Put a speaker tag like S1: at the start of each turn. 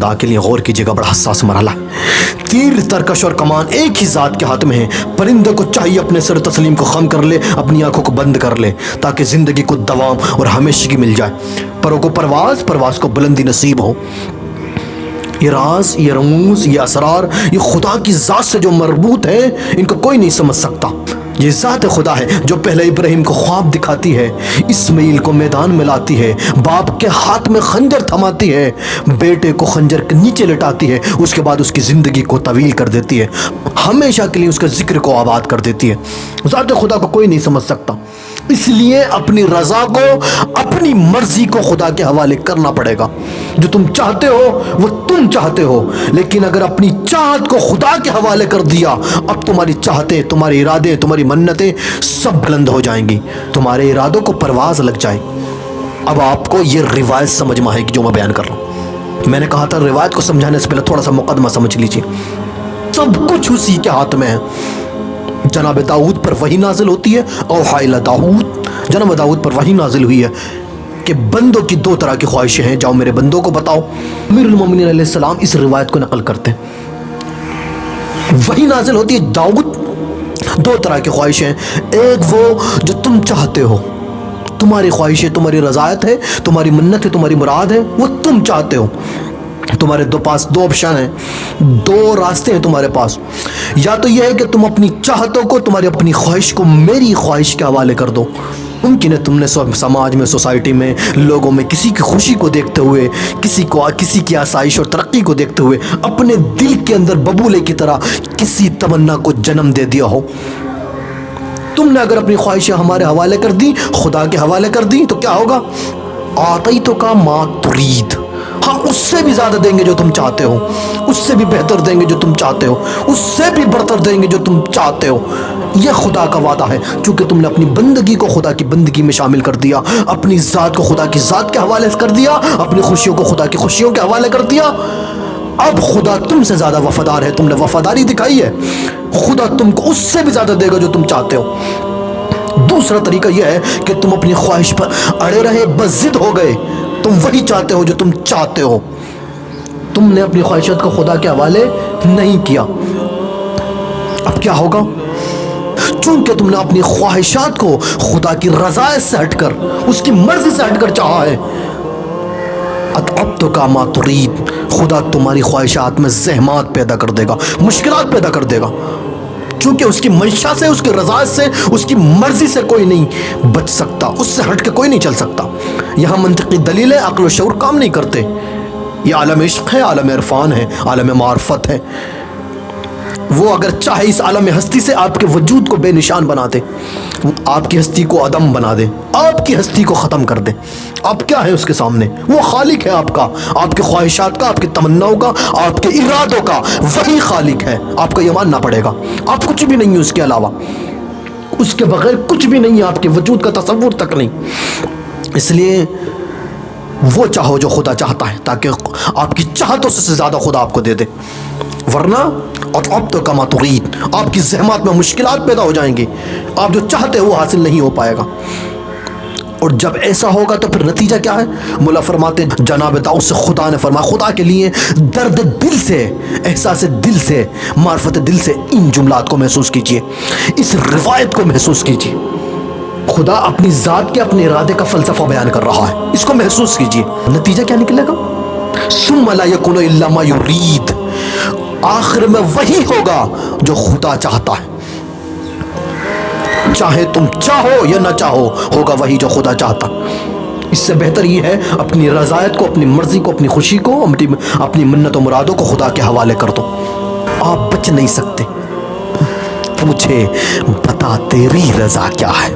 S1: خدا کے لیے غور کیجیے گا، بڑا حساس مرحلہ ہے۔ تیر، ترکش اور کمان ایک ہی ذات کے ہاتھ میں ہے۔ پرندے کو چاہیے اپنے سر تسلیم کو خم کر لے، اپنی آنکھوں کو بند کر لے تاکہ زندگی کو دوام اور ہمیشگی مل جائے۔ پروں کو پرواز کو بلندی نصیب ہو۔ یہ راز، یہ رموز، یہ اسرار، یہ خدا کی ذات سے جو مربوط ہے، ان کو کوئی نہیں سمجھ سکتا۔ یہ ذات خدا ہے جو پہلے ابراہیم کو خواب دکھاتی ہے، اسماعیل کو میدان میں لاتی ہے، باپ کے ہاتھ میں خنجر تھماتی ہے، بیٹے کو خنجر کے نیچے لٹاتی ہے، اس کے بعد اس کی زندگی کو طویل کر دیتی ہے، ہمیشہ کے لیے اس کے ذکر کو آباد کر دیتی ہے۔ ذات خدا کو کوئی نہیں سمجھ سکتا، اس لیے اپنی رضا کو، اپنی مرضی کو خدا کے حوالے کرنا پڑے گا۔ جو تم چاہتے ہو وہ تم چاہتے ہو، لیکن اگر اپنی چاہت کو خدا کے حوالے کر دیا، اب تمہاری چاہتیں، تمہارے ارادے، تمہاری منتیں سب بلند ہو جائیں گی، تمہارے ارادوں کو پرواز لگ جائے۔ اب آپ کو یہ روایت سمجھ میں آئے گی جو میں بیان کر رہا ہوں۔ میں نے کہا تھا روایت کو سمجھانے سے پہلے تھوڑا سا مقدمہ سمجھ لیجیے۔ سب کچھ اسی کے ہاتھ میں ہے۔ جناب داؤد پر وحی نازل ہوتی ہے، اوحی الی داؤد، جناب داؤد پر وحی نازل ہوئی ہے کہ بندوں کی دو طرح کی خواہشیں ہیں، جاؤ میرے بندوں کو بتاؤ۔ امیر المومنین علیہ السلام اس روایت کو نقل کرتے ہیں۔ وحی نازل ہوتی ہے، داؤد دو طرح کی خواہشیں ہیں، ایک وہ جو تم چاہتے ہو، تمہاری خواہش ہے، تمہاری رضایت ہے، تمہاری منت ہے، تمہاری مراد ہے، وہ تم چاہتے ہو۔ تمہارے پاس دو آپشن ہیں، دو راستے ہیں تمہارے پاس۔ یا تو یہ ہے کہ تم اپنی چاہتوں کو، تمہاری اپنی خواہش کو میری خواہش کے حوالے کر دو۔ ممکن ہے تم نے سماج میں، سوسائٹی میں، لوگوں میں کسی کی خوشی کو دیکھتے ہوئے، کسی کی آسائش اور ترقی کو دیکھتے ہوئے اپنے دل کے اندر ببولے کی طرح کسی تمنا کو جنم دے دیا ہو۔ تم نے اگر اپنی خواہشیں ہمارے حوالے کر دی، خدا کے حوالے کر دی، تو کیا ہوگا؟ آتیتک ما ترید، ہم اس سے بھی زیادہ دیں گے جو تم چاہتے ہو، اس سے بھی بہتر دیں گے جو تم چاہتے ہو، اس سے بھی برتر دیں گے جو تم چاہتے ہو۔ یہ خدا کا وعدہ ہے، چونکہ تم نے اپنی بندگی کو خدا کی بندگی میں شامل کر دیا، اپنی ذات کو خدا کی ذات کے حوالے کر دیا، اپنی خوشیوں کو خدا کی خوشیوں کے حوالے کر دیا۔ اب خدا تم سے زیادہ وفادار ہے، تم نے وفاداری دکھائی ہے، خدا تم کو اس سے بھی زیادہ دے گا جو تم چاہتے ہو۔ دوسرا طریقہ یہ ہے کہ تم اپنی خواہش پر اڑے رہے، بس ضد ہو گئے، تم وہی چاہتے ہو جو تم چاہتے ہو، تم نے اپنی خواہشات کو خدا کے حوالے نہیں کیا۔ اب کیا ہوگا؟ چونکہ تم نے اپنی خواہشات کو خدا کی رضایت سے ہٹ کر، اس کی مرضی سے ہٹ کر چاہا ہے، اتعبتک ما ترید، خدا تمہاری خواہشات میں زحمات پیدا کر دے گا، مشکلات پیدا کر دے گا، چونکہ اس کی منشا سے، اس کی رضایت سے، اس کی مرضی سے کوئی نہیں بچ سکتا، اس سے ہٹ کے کوئی نہیں چل سکتا۔ یہاں منطقی دلیل ہے، عقل و شعور کام نہیں کرتے۔ یہ عالم عشق ہے، عالم عرفان ہے، عالم معرفت ہے۔ وہ اگر چاہے اس عالم ہستی سے آپ کے وجود کو بے نشان بنا دے، وہ آپ کی ہستی کو عدم بنا دے، آپ کی ہستی کو ختم کر دے۔ آپ کیا ہے اس کے سامنے؟ وہ خالق ہے آپ کا، آپ کی خواہشات کا، آپ کی تمناؤں کا، آپ کے ارادوں کا، وہی خالق ہے۔ آپ کو یہ ماننا پڑے گا، آپ کچھ بھی نہیں ہے اس کے علاوہ، اس کے بغیر کچھ بھی نہیں ہے، آپ کے وجود کا تصور تک نہیں۔ اس لیے وہ چاہو جو خدا چاہتا ہے، تاکہ آپ کی چاہتوں سے زیادہ خدا آپ کو دے دے، ورنہ اتعبتک ما ترید، آپ کی زحمات میں مشکلات پیدا ہو جائیں گی، آپ جو چاہتے ہیں وہ حاصل نہیں ہو پائے گا۔ اور جب ایسا ہوگا تو پھر نتیجہ کیا ہے؟ مولا فرماتے ہیں، جناب داؤد سے خدا نے فرمایا، خدا کے لیے درد دل سے، احساس دل سے، معرفت دل سے ان جملات کو محسوس کیجئے، اس روایت کو محسوس کیجئے۔ خدا اپنی ذات کے، اپنے ارادے کا فلسفہ بیان کر رہا ہے، اس کو محسوس کیجئے۔ نتیجہ کیا نکلے گا؟ ثم لا یکون الا ما یرید، آخر میں وہی ہوگا جو خدا چاہتا ہے، چاہے تم چاہو یا نہ چاہو، ہوگا وہی جو خدا چاہتا۔ اس سے بہتر یہ ہے اپنی رضایت کو، اپنی مرضی کو، اپنی خوشی کو، اپنی منت و مرادوں کو خدا کے حوالے کر دو۔ آپ بچ نہیں سکتے۔ مجھے بتا تیری رضا کیا ہے؟